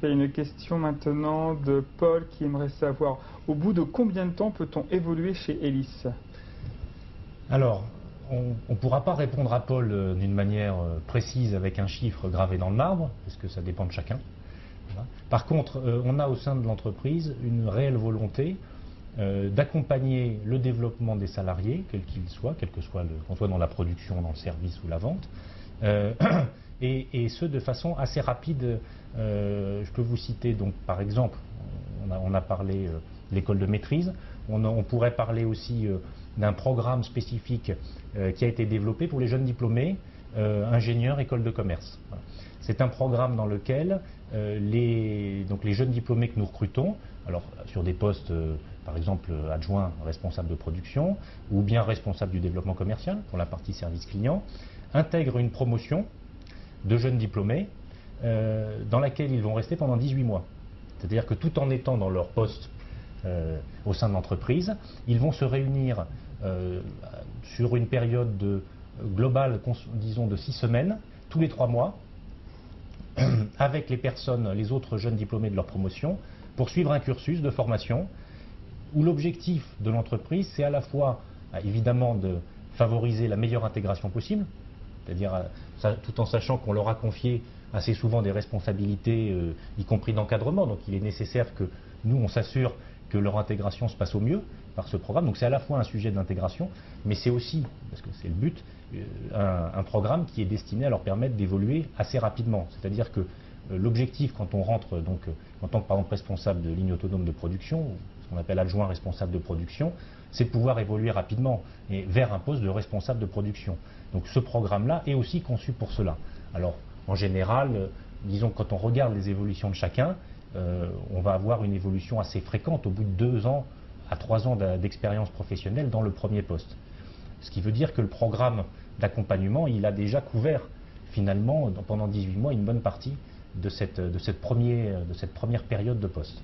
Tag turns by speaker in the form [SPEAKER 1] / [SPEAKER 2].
[SPEAKER 1] Il y a une question maintenant de Paul qui aimerait savoir, au bout de combien de temps peut-on évoluer chez Elis?
[SPEAKER 2] Alors, on ne pourra pas répondre à Paul d'une manière précise avec un chiffre gravé dans le marbre, parce que ça dépend de chacun. Voilà. Par contre, on a au sein de l'entreprise une réelle volonté d'accompagner le développement des salariés, quel qu'il soit, quel que soit qu'on soit dans la production, dans le service ou la vente, et ce de façon assez rapide. Je peux vous citer donc par exemple, on a parlé de l'école de maîtrise, on pourrait parler aussi d'un programme spécifique qui a été développé pour les jeunes diplômés, ingénieurs, école de commerce. Voilà. C'est un programme dans lequel les jeunes diplômés que nous recrutons, alors sur des postes par exemple adjoint responsable de production ou bien responsable du développement commercial pour la partie service client, intègrent une promotion de jeunes diplômés dans laquelle ils vont rester pendant 18 mois. C'est-à-dire que tout en étant dans leur poste au sein de l'entreprise, ils vont se réunir sur une période globale, disons de 6 semaines, tous les 3 mois, avec les autres jeunes diplômés de leur promotion, pour suivre un cursus de formation où l'objectif de l'entreprise, c'est à la fois, évidemment, de favoriser la meilleure intégration possible, c'est-à-dire tout en sachant qu'on leur a confié assez souvent des responsabilités, y compris d'encadrement. Donc il est nécessaire que nous, on s'assure que leur intégration se passe au mieux par ce programme. Donc c'est à la fois un sujet d'intégration, mais c'est aussi, parce que c'est le but, un programme qui est destiné à leur permettre d'évoluer assez rapidement. C'est-à-dire que l'objectif, quand on rentre donc en tant que par exemple responsable de ligne autonome de production, ce qu'on appelle adjoint responsable de production, c'est de pouvoir évoluer rapidement et vers un poste de responsable de production. Donc ce programme-là est aussi conçu pour cela. Alors en général, disons quand on regarde les évolutions de chacun, on va avoir une évolution assez fréquente au bout de 2 ans à 3 ans d'expérience professionnelle dans le premier poste. Ce qui veut dire que le programme d'accompagnement, il a déjà couvert finalement pendant 18 mois une bonne partie de cette première période de poste.